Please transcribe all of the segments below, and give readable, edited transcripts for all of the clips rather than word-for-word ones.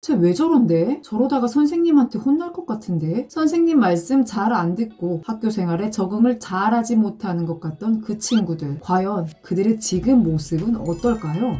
쟤 왜 저런데? 저러다가 선생님한테 혼날 것 같은데? 선생님 말씀 잘 안 듣고 학교 생활에 적응을 잘하지 못하는 것 같던 그 친구들. 과연 그들의 지금 모습은 어떨까요?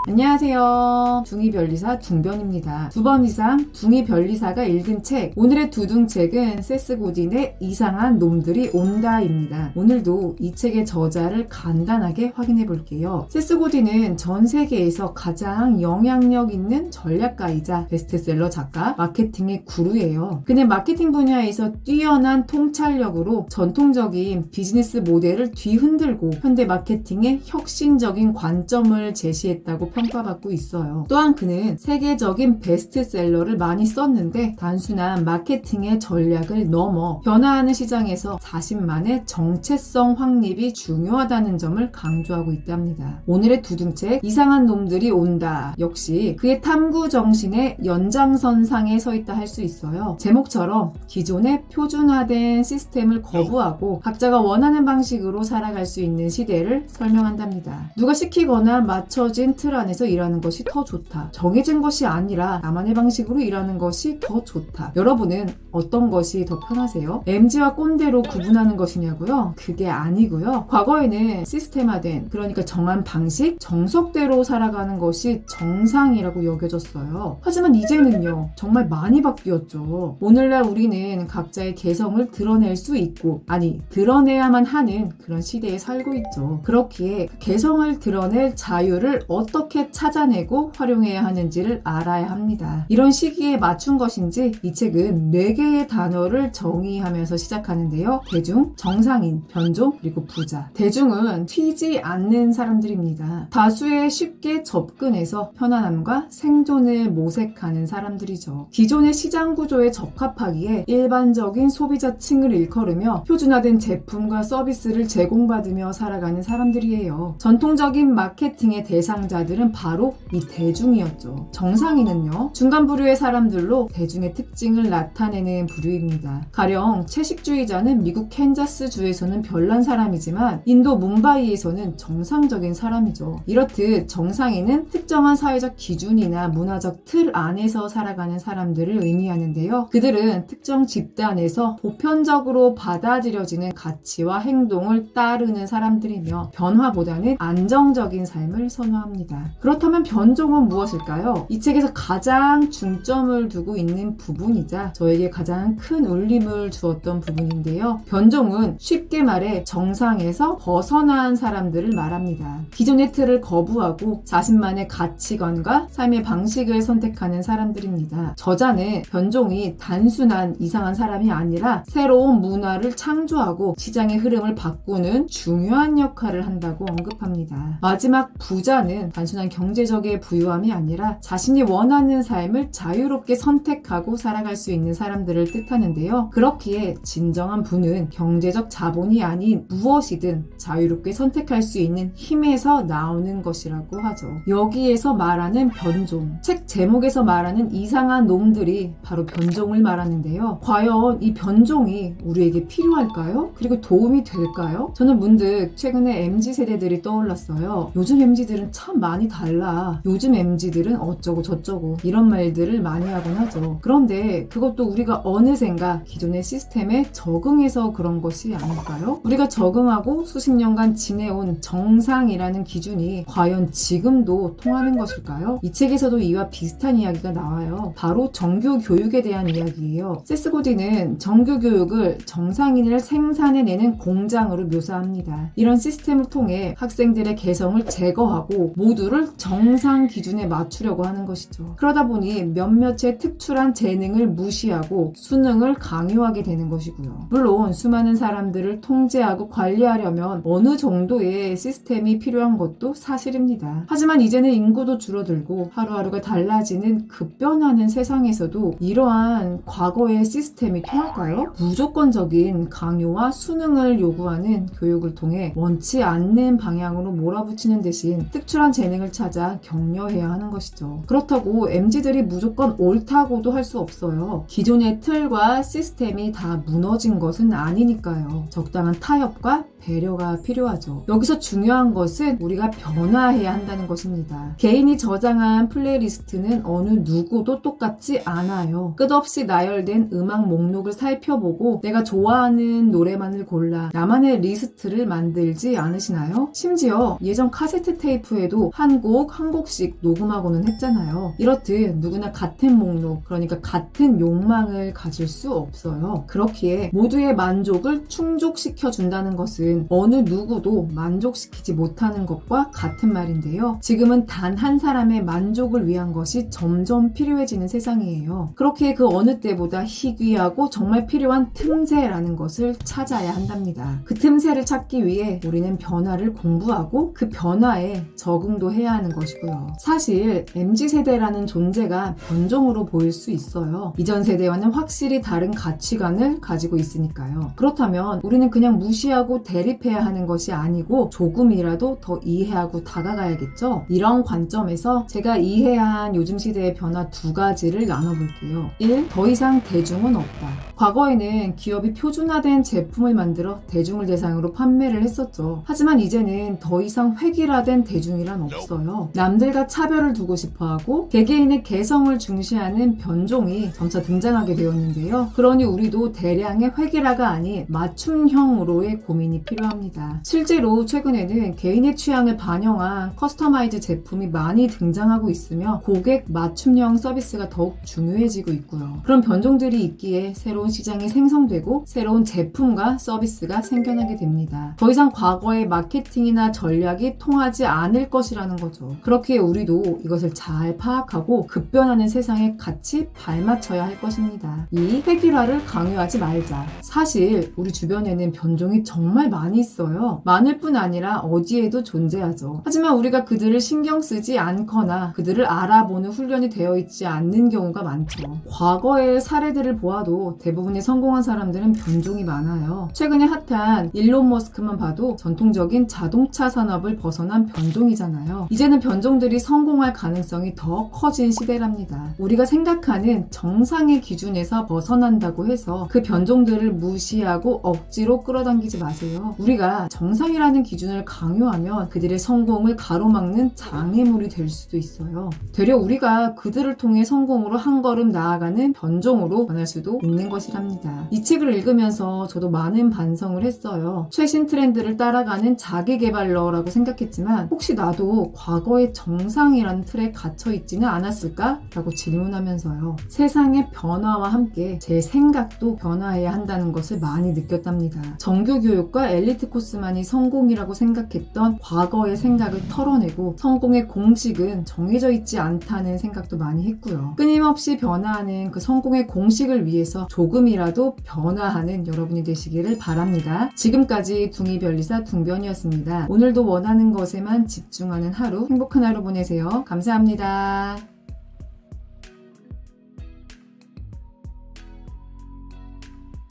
안녕하세요. 둥이별리사 둥변입니다. 2번 이상 둥이별리사가 읽은 책, 오늘의 두둥책은 세스 고딘의 이상한 놈들이 온다입니다. 오늘도 이 책의 저자를 간단하게 확인해 볼게요. 세스 고딘은 전 세계에서 가장 영향력 있는 전략가이자 베스트셀러 작가, 마케팅의 구루예요. 그는 마케팅 분야에서 뛰어난 통찰력으로 전통적인 비즈니스 모델을 뒤흔들고 현대 마케팅의 혁신적인 관점을 제시했다고 평가받고 있어요. 또한 그는 세계적인 베스트셀러를 많이 썼는데 단순한 마케팅의 전략을 넘어 변화하는 시장에서 자신만의 정체성 확립이 중요하다는 점을 강조하고 있답니다. 오늘의 두둥책 이상한 놈들이 온다 역시 그의 탐구 정신의 연장선상에 서 있다 할 수 있어요. 제목처럼 기존의 표준화된 시스템을 거부하고 각자가 원하는 방식으로 살아갈 수 있는 시대를 설명한답니다. 누가 시키거나 맞춰진 틀 안에서 일하는 것이 더 좋다. 정해진 것이 아니라 나만의 방식으로 일하는 것이 더 좋다. 여러분은 어떤 것이 더 편하세요? MZ와 꼰대로 구분하는 것이냐고요? 그게 아니고요. 과거에는 시스템화된, 그러니까 정한 방식, 정석대로 살아가는 것이 정상이라고 여겨졌어요. 하지만 이제는요, 정말 많이 바뀌었죠. 오늘날 우리는 각자의 개성을 드러낼 수 있고, 아니, 드러내야만 하는 그런 시대에 살고 있죠. 그렇기에 그 개성을 드러낼 자유를 어떻게 찾아내고 활용해야 하는지를 알아야 합니다. 이런 시기에 맞춘 것인지 이 책은 4개의 단어를 정의하면서 시작하는데요. 대중, 정상인, 변종, 그리고 부자. 대중은 튀지 않는 사람들입니다. 다수에 쉽게 접근해서 편안함과 생존을 모색하는 사람들이죠. 기존의 시장 구조에 적합하기에 일반적인 소비자층을 일컬으며 표준화된 제품과 서비스를 제공받으며 살아가는 사람들이에요. 전통적인 마케팅의 대상자들은 바로 이 대중이었죠. 정상인은요, 중간 부류의 사람들로 대중의 특징을 나타내는 부류입니다. 가령 채식주의자는 미국 캔자스주에서는 별난 사람이지만 인도 뭄바이에서는 정상적인 사람이죠. 이렇듯 정상인은 특정한 사회적 기준이나 문화적 틀 안에서 살아가는 사람들을 의미하는데요. 그들은 특정 집단에서 보편적으로 받아들여지는 가치와 행동을 따르는 사람들이며 변화보다는 안정적인 삶을 선호합니다. 그렇다면 변종은 무엇일까요? 이 책에서 가장 중점을 두고 있는 부분이자 저에게 가장 큰 울림을 주었던 부분인데요. 변종은 쉽게 말해 정상에서 벗어난 사람들을 말합니다. 기존의 틀을 거부하고 자신만의 가치관과 삶의 방식을 선택하는 사람들입니다. 저자는 변종이 단순한 이상한 사람이 아니라 새로운 문화를 창조하고 시장의 흐름을 바꾸는 중요한 역할을 한다고 언급합니다. 마지막 부자는 단순한 경제적인 부유함이 아니라 자신이 원하는 삶을 자유롭게 선택하고 살아갈 수 있는 사람들을 뜻하는데요. 그렇기에 진정한 부는 경제적 자본이 아닌 무엇이든 자유롭게 선택할 수 있는 힘에서 나오는 것이라고 하죠. 여기에서 말하는 변종, 책 제목에서 말하는 이상한 놈들이 바로 변종을 말하는데요. 과연 이 변종이 우리에게 필요할까요? 그리고 도움이 될까요? 저는 문득 최근에 MZ세대들이 떠올랐어요. 요즘 MZ들은 참 많이 달라. 요즘 MZ들은 어쩌고 저쩌고 이런 말들을 많이 하곤 하죠. 그런데 그것도 우리가 어느샌가 기존의 시스템에 적응해서 그런 것이 아닐까요? 우리가 적응하고 수십 년간 지내온 정상이라는 기준이 과연 지금도 통하는 것일까요? 이 책에서도 이와 비슷한 이야기가 나와요. 바로 정규 교육에 대한 이야기예요. 세스 고딘은 정규 교육을 정상인을 생산해내는 공장으로 묘사합니다. 이런 시스템을 통해 학생들의 개성을 제거하고 모두를 정상 기준에 맞추려고 하는 것이죠. 그러다 보니 몇몇의 특출한 재능을 무시하고 수능을 강요하게 되는 것이고요. 물론 수많은 사람들을 통제하고 관리하려면 어느 정도의 시스템이 필요한 것도 사실입니다. 하지만 이제는 인구도 줄어들고 하루하루가 달라지는 급변하는 세상에서도 이러한 과거의 시스템이 통할까요? 무조건적인 강요와 수능을 요구하는 교육을 통해 원치 않는 방향으로 몰아붙이는 대신 특출한 재능을 균형을 찾아 격려해야 하는 것이죠. 그렇다고 MZ들이 무조건 옳다고도 할 수 없어요. 기존의 틀과 시스템이 다 무너진 것은 아니니까요. 적당한 타협과 배려가 필요하죠. 여기서 중요한 것은 우리가 변화해야 한다는 것입니다. 개인이 저장한 플레이리스트는 어느 누구도 똑같지 않아요. 끝없이 나열된 음악 목록을 살펴보고 내가 좋아하는 노래만을 골라 나만의 리스트를 만들지 않으시나요? 심지어 예전 카세트 테이프에도 한 곡씩 녹음하고는 했잖아요. 이렇듯 누구나 같은 목록, 그러니까 같은 욕망을 가질 수 없어요. 그렇기에 모두의 만족을 충족시켜 준다는 것은 어느 누구도 만족시키지 못하는 것과 같은 말인데요. 지금은 단 한 사람의 만족을 위한 것이 점점 필요해지는 세상이에요. 그렇기에 그 어느 때보다 희귀하고 정말 필요한 틈새라는 것을 찾아야 한답니다. 그 틈새를 찾기 위해 우리는 변화를 공부하고 그 변화에 적응도 해야 하는 것이고요. 사실 MZ세대라는 존재가 변종으로 보일 수 있어요. 이전 세대와는 확실히 다른 가치관을 가지고 있으니까요. 그렇다면 우리는 그냥 무시하고 대립해야 하는 것이 아니고 조금이라도 더 이해하고 다가가야겠죠? 이런 관점에서 제가 이해해야 한 요즘 시대의 변화 두 가지를 나눠볼게요. 1. 더 이상 대중은 없다. 과거에는 기업이 표준화된 제품을 만들어 대중을 대상으로 판매를 했었죠. 하지만 이제는 더 이상 획일화된 대중이란 없어요. 남들과 차별을 두고 싶어하고 개개인의 개성을 중시하는 변종이 점차 등장하게 되었는데요. 그러니 우리도 대량의 획일화가 아닌 맞춤형으로의 고민이 필요합니다. 실제로 최근에는 개인의 취향을 반영한 커스터마이즈 제품이 많이 등장하고 있으며 고객 맞춤형 서비스가 더욱 중요해지고 있고요. 그런 변종들이 있기에 새로운 시장이 생성되고 새로운 제품과 서비스가 생겨나게 됩니다. 더 이상 과거의 마케팅이나 전략이 통하지 않을 것이라는 거죠. 그렇기에 우리도 이것을 잘 파악하고 급변하는 세상에 같이 발맞춰야 할 것입니다. 이 획일화를 강요하지 말자. 사실 우리 주변에는 변종이 정말 많이 있어요. 많을 뿐 아니라 어디에도 존재하죠. 하지만 우리가 그들을 신경 쓰지 않거나 그들을 알아보는 훈련이 되어 있지 않는 경우가 많죠. 과거의 사례들을 보아도 대부분의 성공한 사람들은 변종이 많아요. 최근에 핫한 일론 머스크만 봐도 전통적인 자동차 산업을 벗어난 변종이잖아요. 이제는 변종들이 성공할 가능성이 더 커진 시대랍니다. 우리가 생각하는 정상의 기준에서 벗어난다고 해서 그 변종들을 무시하고 억지로 끌어당기지 마세요. 우리가 정상이라는 기준을 강요하면 그들의 성공을 가로막는 장애물이 될 수도 있어요. 되려 우리가 그들을 통해 성공으로 한 걸음 나아가는 변종으로 변할 수도 있는 것이랍니다. 이 책을 읽으면서 저도 많은 반성을 했어요. 최신 트렌드를 따라가는 자기계발러라고 생각했지만 혹시 나도 과거의 정상이라는 틀에 갇혀있지는 않았을까? 라고 질문하면서요. 세상의 변화와 함께 제 생각도 변화해야 한다는 것을 많이 느꼈답니다. 정규교육과 엘리트 코스만이 성공이라고 생각했던 과거의 생각을 털어내고 성공의 공식은 정해져 있지 않다는 생각도 많이 했고요. 끊임없이 변화하는 그 성공의 공식을 위해서 조금이라도 변화하는 여러분이 되시기를 바랍니다. 지금까지 둥이별리사 둥변이었습니다. 오늘도 원하는 것에만 집중하는 하루, 행복한 하루 보내세요. 감사합니다.